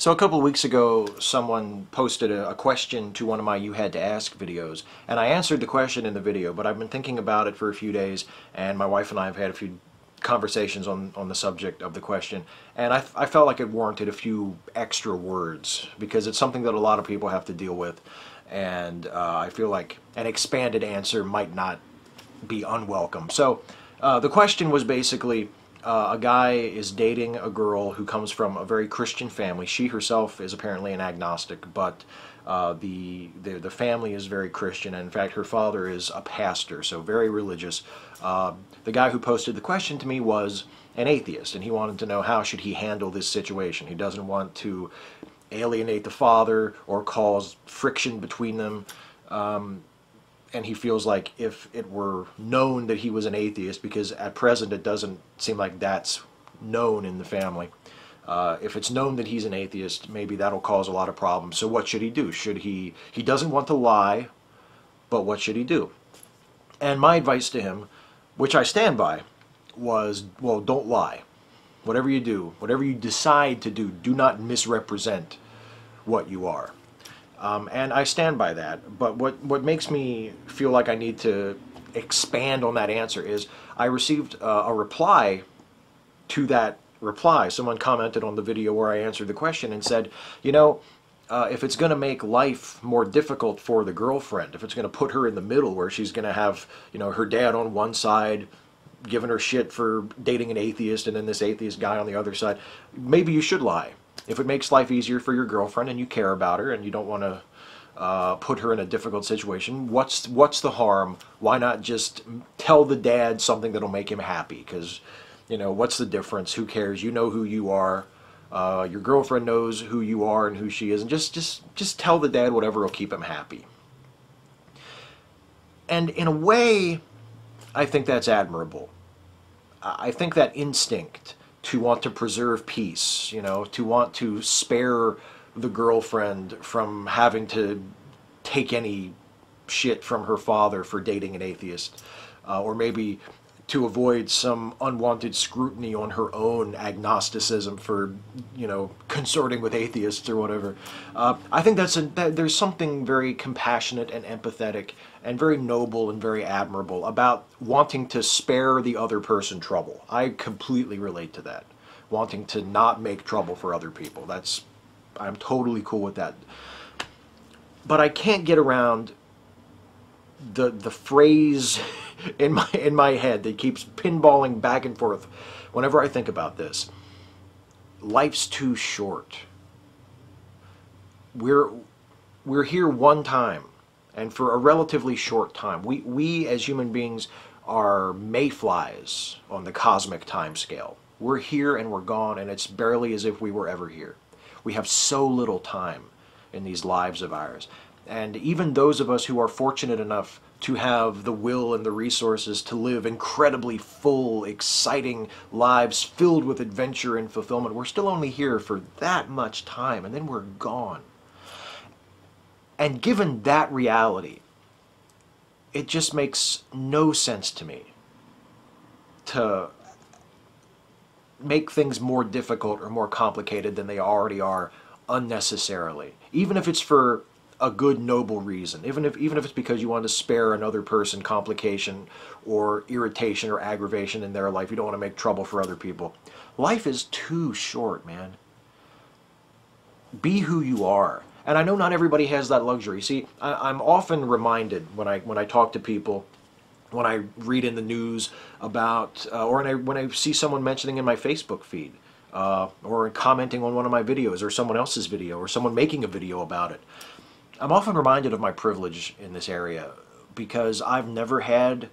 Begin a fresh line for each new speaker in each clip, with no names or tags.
So a couple of weeks ago, someone posted a question to one of my You Had to Ask videos, and I answered the question in the video, but I've been thinking about it for a few days, and my wife and I have had a few conversations on the subject of the question, and I felt like it warranted a few extra words, because it's something that a lot of people have to deal with, and I feel like an expanded answer might not be unwelcome. So the question was basically, a guy is dating a girl who comes from a very Christian family. She herself is apparently an agnostic, but the family is very Christian, and in fact her father is a pastor, so very religious. The guy who posted the question to me was an atheist, and he wanted to know how should he handle this situation. He doesn't want to alienate the father or cause friction between them. And he feels like if it were known that he was an atheist, because at present it doesn't seem like that's known in the family, if it's known that he's an atheist, maybe that'll cause a lot of problems. So what should he do? He doesn't want to lie, but what should he do? And my advice to him, which I stand by, was, well, don't lie. Whatever you do, whatever you decide to do not misrepresent what you are. And I stand by that, but what makes me feel like I need to expand on that answer is I received a reply to that reply. Someone commented on the video where I answered the question and said, you know, if it's going to make life more difficult for the girlfriend, if it's going to put her in the middle where she's going to have, you know, her dad on one side giving her shit for dating an atheist and then this atheist guy on the other side, maybe you should lie. If it makes life easier for your girlfriend and you care about her and you don't want to put her in a difficult situation, what's the harm? Why not just tell the dad something that'll make him happy? Because, you know, what's the difference? Who cares? You know who you are. Your girlfriend knows who you are and who she is, and just tell the dad whatever will keep him happy. And in a way, I think that's admirable. I think that instinct to want to preserve peace, you know, to want to spare the girlfriend from having to take any shit from her father for dating an atheist, or maybe to avoid some unwanted scrutiny on her own agnosticism for, you know, consorting with atheists or whatever. I think there's something very compassionate and empathetic and very noble and very admirable about wanting to spare the other person trouble. I completely relate to that. Wanting to not make trouble for other people. I'm totally cool with that. But I can't get around the phrase in my head that keeps pinballing back and forth whenever I think about this. Life's too short. We're here one time, and for a relatively short time. We as human beings are mayflies on the cosmic time scale. We're here and we're gone, and it's barely as if we were ever here. We have so little time in these lives of ours. And even those of us who are fortunate enough to have the will and the resources to live incredibly full, exciting lives filled with adventure and fulfillment, we're still only here for that much time, and then we're gone. And given that reality, it just makes no sense to me to make things more difficult or more complicated than they already are unnecessarily. Even if it's for a good, noble reason. Even if it's because you want to spare another person complication or irritation or aggravation in their life. You don't want to make trouble for other people. Life is too short, man. Be who you are. And I know not everybody has that luxury. See, I'm often reminded when I talk to people, when I read in the news about, or when I see someone mentioning in my Facebook feed, or commenting on one of my videos, or someone else's video, or someone making a video about it. I'm often reminded of my privilege in this area, because I've never had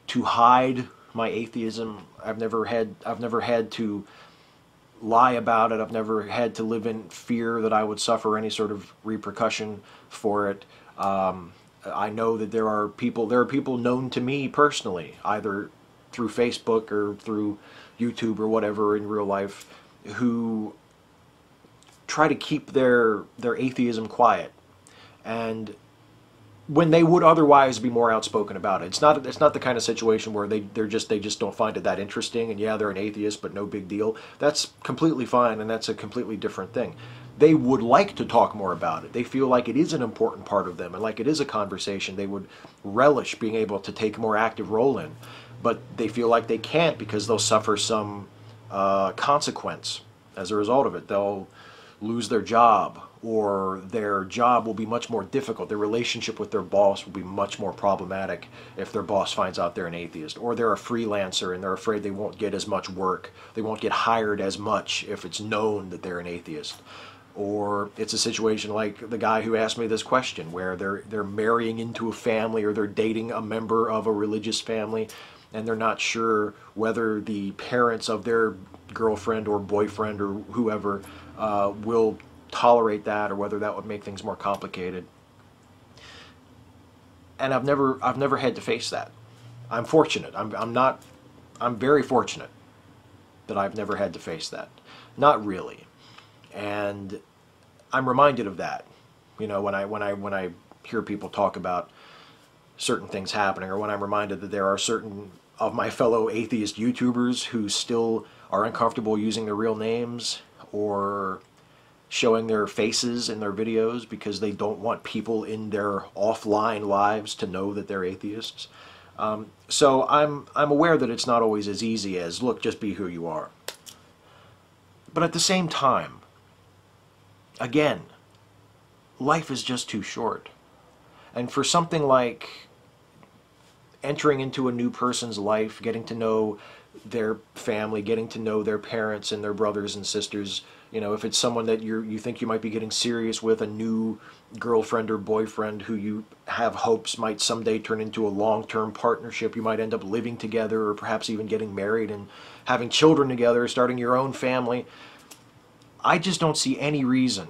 to hide my atheism. I've never had to lie about it. I've never had to live in fear that I would suffer any sort of repercussion for it. I know that there are people known to me personally, either through Facebook or through YouTube or whatever in real life, who try to keep their atheism quiet, and when they would otherwise be more outspoken about it. It's not the kind of situation where they just don't find it that interesting, and yeah, they're an atheist, but no big deal. That's completely fine, and that's a completely different thing. they would like to talk more about it. They feel like it is an important part of them and like it is a conversation they would relish being able to take a more active role in. But they feel like they can't because they'll suffer some consequence as a result of it. They'll lose their job, or their job will be much more difficult. Their relationship with their boss will be much more problematic if their boss finds out they're an atheist. Or they're a freelancer and they're afraid they won't get as much work. They won't get hired as much if it's known that they're an atheist. Or it's a situation like the guy who asked me this question, where they're marrying into a family, or they're dating a member of a religious family, and they're not sure whether the parents of their girlfriend or boyfriend or whoever will tolerate that, or whether that would make things more complicated. And I've never had to face that. I'm fortunate. I'm very fortunate that I've never had to face that. Not really. And I'm reminded of that, you know, when I hear people talk about certain things happening, or when I'm reminded that there are certain of my fellow atheist YouTubers who still are uncomfortable using their real names or showing their faces in their videos because they don't want people in their offline lives to know that they're atheists. So I'm aware that it's not always as easy as, look, just be who you are. But at the same time, again, life is just too short. And for something like entering into a new person's life, getting to know their family, getting to know their parents and their brothers and sisters, you know, if it's someone that you think you might be getting serious with, a new girlfriend or boyfriend who you have hopes might someday turn into a long-term partnership, you might end up living together, or perhaps even getting married and having children together, starting your own family, I just don't see any reason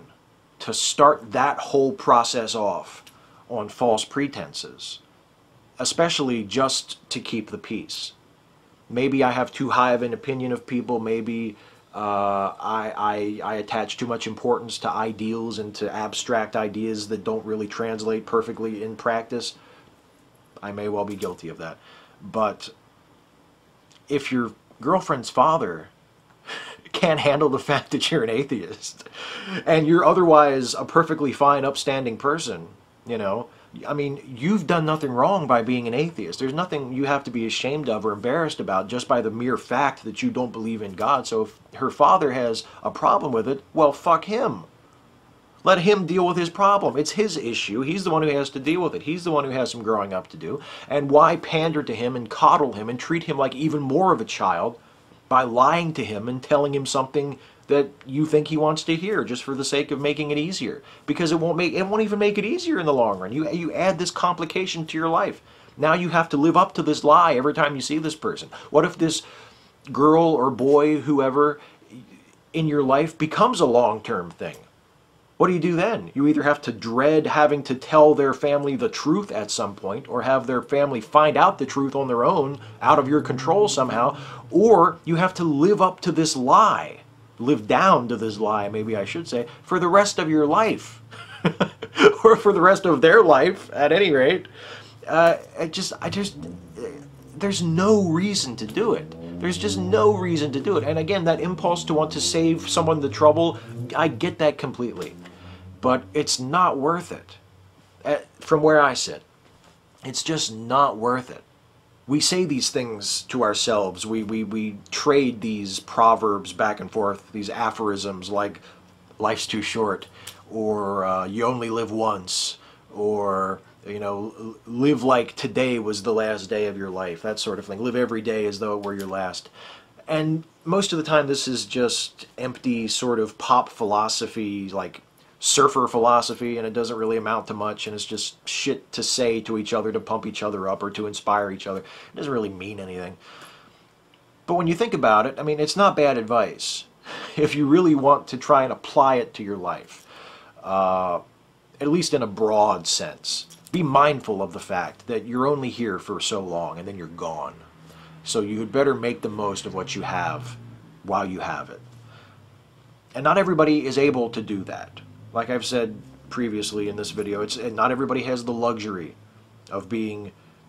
to start that whole process off on false pretenses, especially just to keep the peace. Maybe I have too high of an opinion of people. Maybe I attach too much importance to ideals and to abstract ideas that don't really translate perfectly in practice. I may well be guilty of that. But if your girlfriend's father can't handle the fact that you're an atheist, and you're otherwise a perfectly fine, upstanding person, you know, I mean, you've done nothing wrong by being an atheist. There's nothing you have to be ashamed of or embarrassed about just by the mere fact that you don't believe in God. So if her father has a problem with it, well, fuck him. Let him deal with his problem. It's his issue. He's the one who has to deal with it. He's the one who has some growing up to do. And why pander to him and coddle him and treat him like even more of a child by lying to him and telling him something that you think he wants to hear just for the sake of making it easier? Because it won't even make it easier in the long run. You add this complication to your life. Now you have to live up to this lie every time you see this person. What if this girl or boy, whoever in your life, becomes a long-term thing? What do you do then? You either have to dread having to tell their family the truth at some point, or have their family find out the truth on their own, out of your control somehow, or you have to live up to this lie, live down to this lie, maybe I should say, for the rest of your life. Or for the rest of their life, at any rate. There's no reason to do it. There's just no reason to do it. And again, that impulse to want to save someone the trouble, I get that completely. But it's not worth it. From where I sit, it's just not worth it. We say these things to ourselves. We trade these proverbs back and forth, these aphorisms like life's too short, or you only live once, or, you know, live like today was the last day of your life, that sort of thing. Live every day as though it were your last. And most of the time this is just empty sort of pop philosophy, like surfer philosophy, and it doesn't really amount to much, and it's just shit to say to each other to pump each other up or to inspire each other. It doesn't really mean anything. But when you think about it, I mean, it's not bad advice if you really want to try and apply it to your life, at least in a broad sense. Be mindful of the fact that you're only here for so long and then you're gone. So you had better make the most of what you have while you have it. And not everybody is able to do that. Like I've said previously in this video, not everybody has the luxury of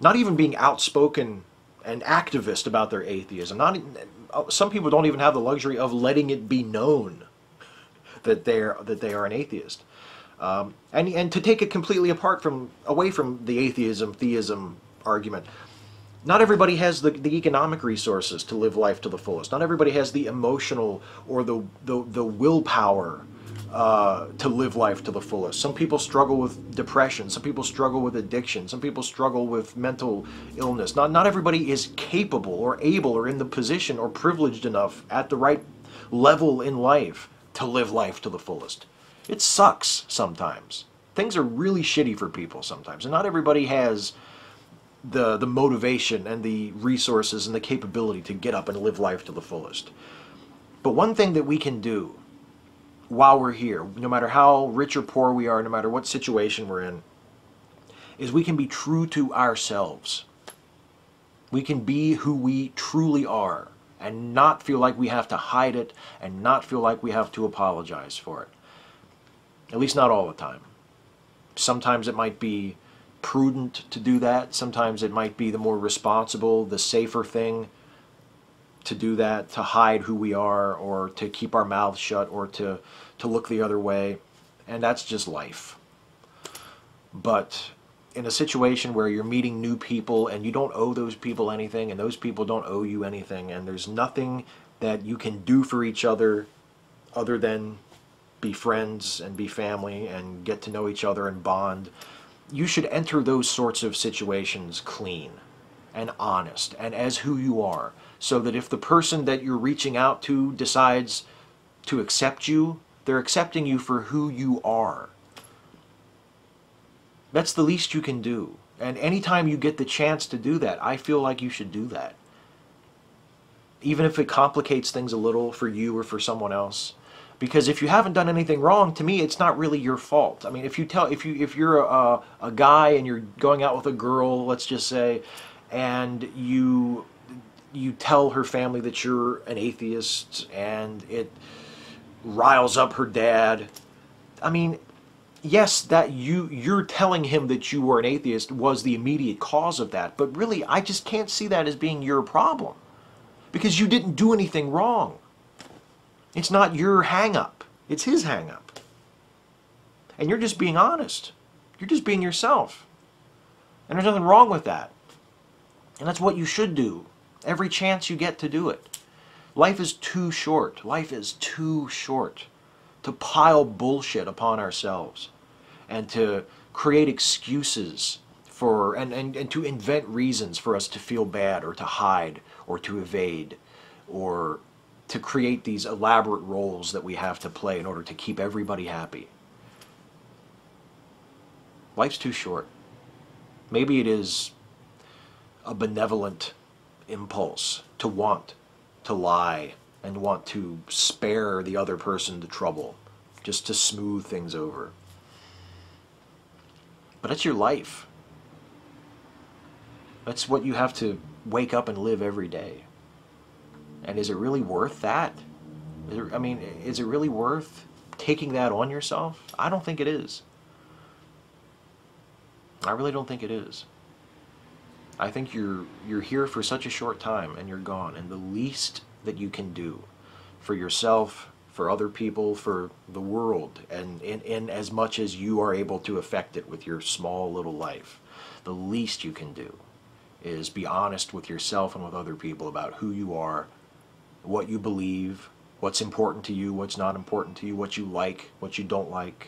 not even being outspoken and activist about their atheism. Some people don't even have the luxury of letting it be known that they are an atheist. And to take it completely away from the atheism theism argument. Not everybody has the economic resources to live life to the fullest. Not everybody has the emotional or the willpower to live life to the fullest. Some people struggle with depression. Some people struggle with addiction. Some people struggle with mental illness. Not everybody is capable or able or in the position or privileged enough at the right level in life to live life to the fullest. It sucks sometimes. Things are really shitty for people sometimes, and not everybody has the motivation and the resources and the capability to get up and live life to the fullest. But one thing that we can do while we're here, no matter how rich or poor we are, no matter what situation we're in, is we can be true to ourselves. We can be who we truly are and not feel like we have to hide it and not feel like we have to apologize for it. At least not all the time. Sometimes it might be prudent to do that. Sometimes it might be the more responsible, the safer thing to do that, to hide who we are or to keep our mouths shut or to look the other way. And that's just life. But in a situation where you're meeting new people and you don't owe those people anything and those people don't owe you anything and there's nothing that you can do for each other than be friends and be family and get to know each other and bond, you should enter those sorts of situations clean and honest and as who you are, so that if the person that you're reaching out to decides to accept you, they're accepting you for who you are. That's the least you can do. And anytime you get the chance to do that, I feel like you should do that. Even if it complicates things a little for you or for someone else. Because if you haven't done anything wrong, to me, it's not really your fault. I mean, if you're a guy and you're going out with a girl, let's just say, and you tell her family that you're an atheist, and it riles up her dad. I mean, yes, that you're telling him that you were an atheist was the immediate cause of that, but really, I just can't see that as being your problem, because you didn't do anything wrong. It's not your hang-up. It's his hang-up. And you're just being honest. You're just being yourself. And there's nothing wrong with that. And that's what you should do. Every chance you get to do it. Life is too short. Life is too short to pile bullshit upon ourselves and to create excuses for and to invent reasons for us to feel bad or to hide or to evade or to create these elaborate roles that we have to play in order to keep everybody happy. Life's too short. Maybe it is a benevolent impulse to want to lie and want to spare the other person the trouble, just to smooth things over. But it's your life. That's what you have to wake up and live every day. And is it really worth that? Is it really worth taking that on yourself? I don't think it is. I really don't think it is. I think you're here for such a short time and you're gone, and the least that you can do for yourself, for other people, for the world, and in as much as you are able to affect it with your small little life, the least you can do is be honest with yourself and with other people about who you are, what you believe, what's important to you, what's not important to you, what you like, what you don't like.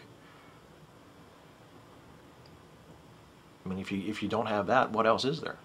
I mean, if you don't have that, what else is there?